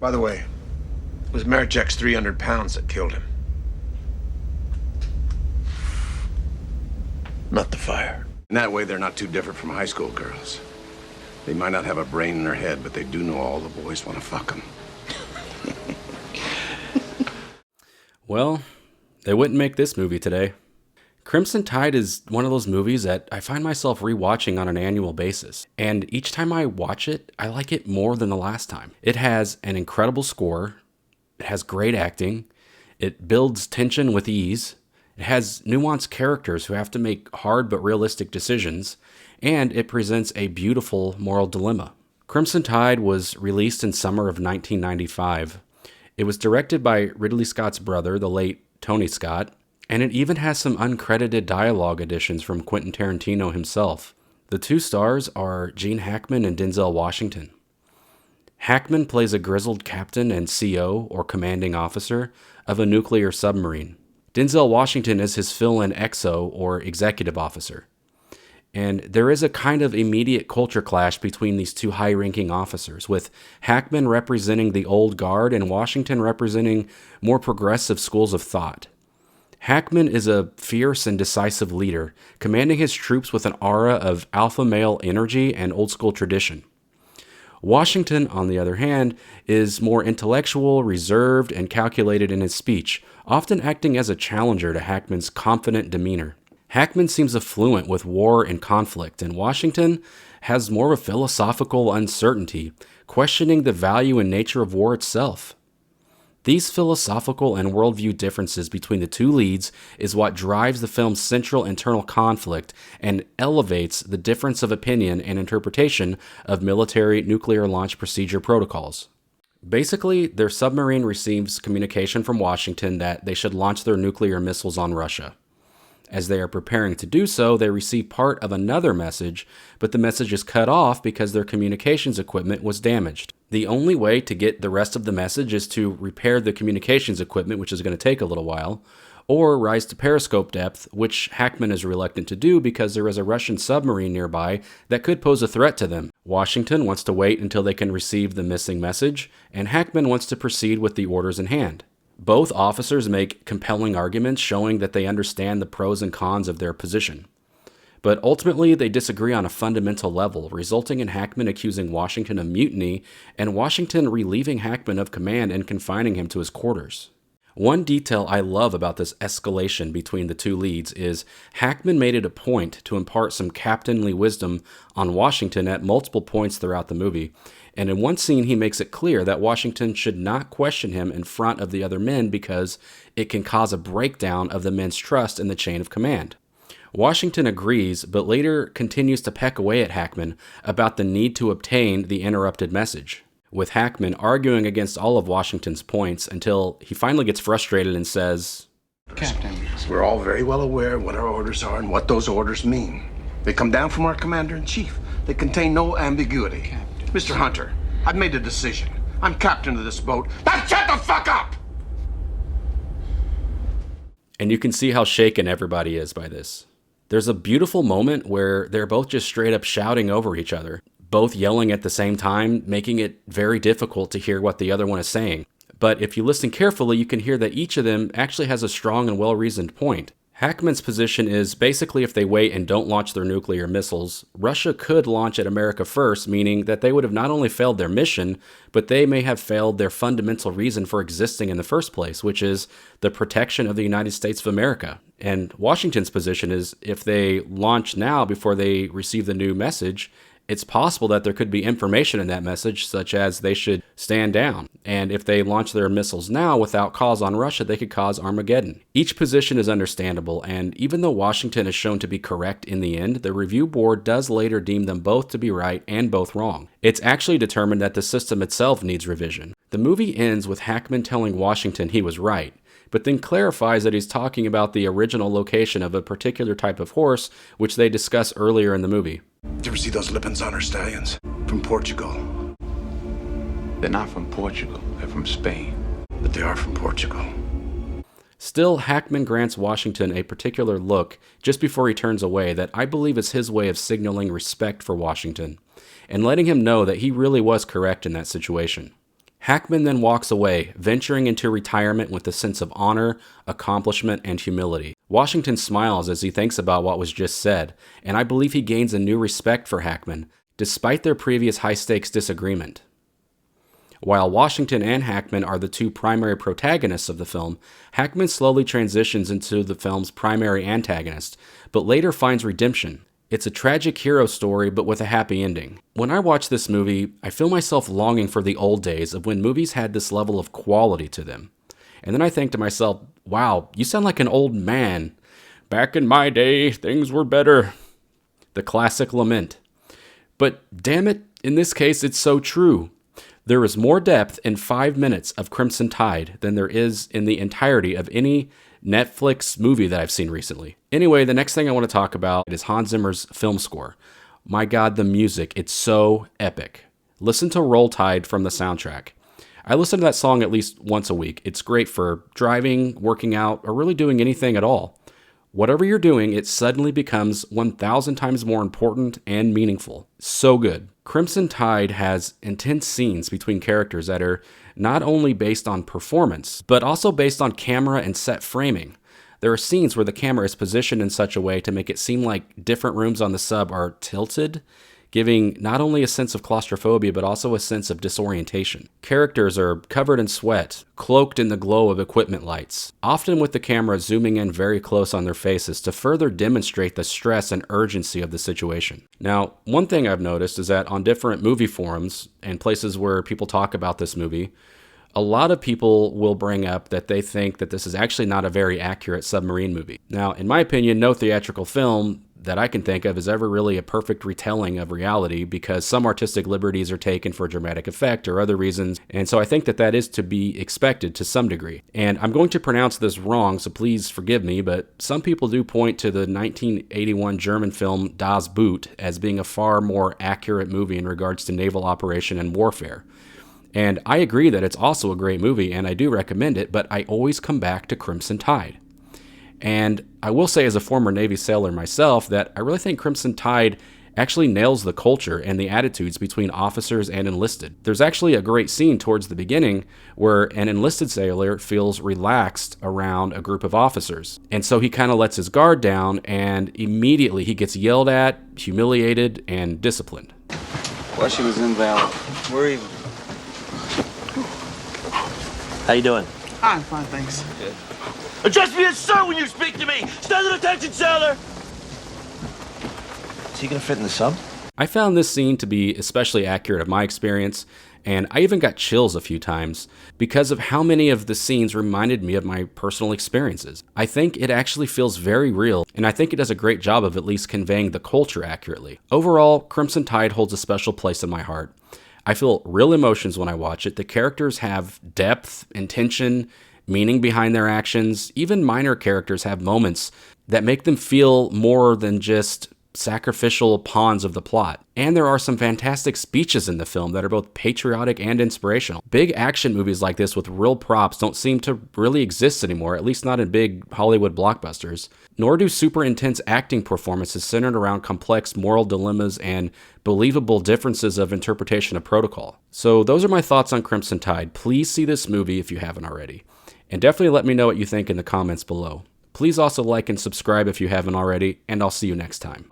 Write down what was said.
By the way, it was Maricek's 300 pounds that killed him. Not the fire. In that way, they're not too different from high school girls. They might not have a brain in their head, but they do know all the boys want to fuck them. Well, they wouldn't make this movie today. Crimson Tide is one of those movies that I find myself rewatching on an annual basis. And each time I watch it, I like it more than the last time. It has an incredible score. It has great acting. It builds tension with ease. It has nuanced characters who have to make hard but realistic decisions. And it presents a beautiful moral dilemma. Crimson Tide was released in summer of 1995. It was directed by Ridley Scott's brother, the late Tony Scott, and it even has some uncredited dialogue additions from Quentin Tarantino himself. The two stars are Gene Hackman and Denzel Washington. Hackman plays a grizzled captain and CO, or commanding officer, of a nuclear submarine. Denzel Washington is his fill-in XO, or executive officer. And there is a kind of immediate culture clash between these two high-ranking officers, with Hackman representing the old guard and Washington representing more progressive schools of thought. Hackman is a fierce and decisive leader, commanding his troops with an aura of alpha male energy and old-school tradition. Washington, on the other hand, is more intellectual, reserved, and calculated in his speech, often acting as a challenger to Hackman's confident demeanor. Hackman seems affluent with war and conflict, and Washington has more of a philosophical uncertainty, questioning the value and nature of war itself. These philosophical and worldview differences between the two leads is what drives the film's central internal conflict and elevates the difference of opinion and interpretation of military nuclear launch procedure protocols. Basically, their submarine receives communication from Washington that they should launch their nuclear missiles on Russia. As they are preparing to do so, they receive part of another message, but the message is cut off because their communications equipment was damaged. The only way to get the rest of the message is to repair the communications equipment, which is going to take a little while, or rise to periscope depth, which Hackman is reluctant to do because there is a Russian submarine nearby that could pose a threat to them. Washington wants to wait until they can receive the missing message, and Hackman wants to proceed with the orders in hand. Both officers make compelling arguments showing that they understand the pros and cons of their position. But ultimately, they disagree on a fundamental level, resulting in Hackman accusing Washington of mutiny and Washington relieving Hackman of command and confining him to his quarters. One detail I love about this escalation between the two leads is Hackman made it a point to impart some captainly wisdom on Washington at multiple points throughout the movie, and in one scene he makes it clear that Washington should not question him in front of the other men because it can cause a breakdown of the men's trust in the chain of command. Washington agrees, but later continues to peck away at Hackman about the need to obtain the interrupted message, with Hackman arguing against all of Washington's points until he finally gets frustrated and says, Captain, we're all very well aware what our orders are and what those orders mean. They come down from our commander-in-chief. They contain no ambiguity. Captain. Mr. Hunter, I've made a decision. I'm captain of this boat. Now shut the fuck up! And you can see how shaken everybody is by this. There's a beautiful moment where they're both just straight up shouting over each other, both yelling at the same time, making it very difficult to hear what the other one is saying. But if you listen carefully, you can hear that each of them actually has a strong and well-reasoned point. Hackman's position is basically if they wait and don't launch their nuclear missiles, Russia could launch at America first, meaning that they would have not only failed their mission, but they may have failed their fundamental reason for existing in the first place, which is the protection of the United States of America. And Washington's position is if they launch now before they receive the new message, it's possible that there could be information in that message, such as they should stand down. And if they launch their missiles now without cause on Russia, they could cause Armageddon. Each position is understandable, and even though Washington is shown to be correct in the end, the review board does later deem them both to be right and both wrong. It's actually determined that the system itself needs revision. The movie ends with Hackman telling Washington he was right, but then clarifies that he's talking about the original location of a particular type of horse, which they discuss earlier in the movie. Did you ever see those Lipizzano stallions? From Portugal. They're not from Portugal, they're from Spain. But they are from Portugal. Still, Hackman grants Washington a particular look just before he turns away that I believe is his way of signaling respect for Washington, and letting him know that he really was correct in that situation. Hackman then walks away, venturing into retirement with a sense of honor, accomplishment, and humility. Washington smiles as he thinks about what was just said, and I believe he gains a new respect for Hackman, despite their previous high-stakes disagreement. While Washington and Hackman are the two primary protagonists of the film, Hackman slowly transitions into the film's primary antagonist, but later finds redemption. It's a tragic hero story, but with a happy ending. When I watch this movie, I feel myself longing for the old days of when movies had this level of quality to them. And then I think to myself, wow, you sound like an old man. Back in my day, things were better. The classic lament. But damn it, in this case, it's so true. There is more depth in 5 minutes of Crimson Tide than there is in the entirety of any Netflix movie that I've seen recently. Anyway, the next thing I want to talk about is Hans Zimmer's film score. My God, the music, it's so epic. Listen to Roll Tide from the soundtrack. I listen to that song at least once a week. It's great for driving, working out, or really doing anything at all. Whatever you're doing, it suddenly becomes 1,000 times more important and meaningful. So good. Crimson Tide has intense scenes between characters that are not only based on performance, but also based on camera and set framing. There are scenes where the camera is positioned in such a way to make it seem like different rooms on the sub are tilted, giving not only a sense of claustrophobia, but also a sense of disorientation. Characters are covered in sweat, cloaked in the glow of equipment lights, often with the camera zooming in very close on their faces to further demonstrate the stress and urgency of the situation. Now, one thing I've noticed is that on different movie forums and places where people talk about this movie, a lot of people will bring up that they think that this is actually not a very accurate submarine movie. Now, in my opinion, no theatrical film that I can think of is ever really a perfect retelling of reality because some artistic liberties are taken for dramatic effect or other reasons, and so I think that that is to be expected to some degree. And I'm going to pronounce this wrong, so please forgive me, but some people do point to the 1981 German film Das Boot as being a far more accurate movie in regards to naval operation and warfare. And I agree that it's also a great movie, and I do recommend it, but I always come back to Crimson Tide. And I will say as a former Navy sailor myself that I really think Crimson Tide actually nails the culture and the attitudes between officers and enlisted. There's actually a great scene towards the beginning where an enlisted sailor feels relaxed around a group of officers. And so he kind of lets his guard down and immediately he gets yelled at, humiliated, and disciplined. Well, she was invalid. We're even. How you doing? I'm fine, thanks. Good. Address me as sir when you speak to me! Stand at attention, sailor! Is he gonna fit in the sub? I found this scene to be especially accurate of my experience, and I even got chills a few times because of how many of the scenes reminded me of my personal experiences. I think it actually feels very real, and I think it does a great job of at least conveying the culture accurately. Overall, Crimson Tide holds a special place in my heart. I feel real emotions when I watch it. The characters have depth, intention, meaning behind their actions. Even minor characters have moments that make them feel more than just sacrificial pawns of the plot. And there are some fantastic speeches in the film that are both patriotic and inspirational. Big action movies like this with real props don't seem to really exist anymore, at least not in big Hollywood blockbusters. Nor do super intense acting performances centered around complex moral dilemmas and believable differences of interpretation of protocol. So those are my thoughts on Crimson Tide. Please see this movie if you haven't already. And definitely let me know what you think in the comments below. Please also like and subscribe if you haven't already, and I'll see you next time.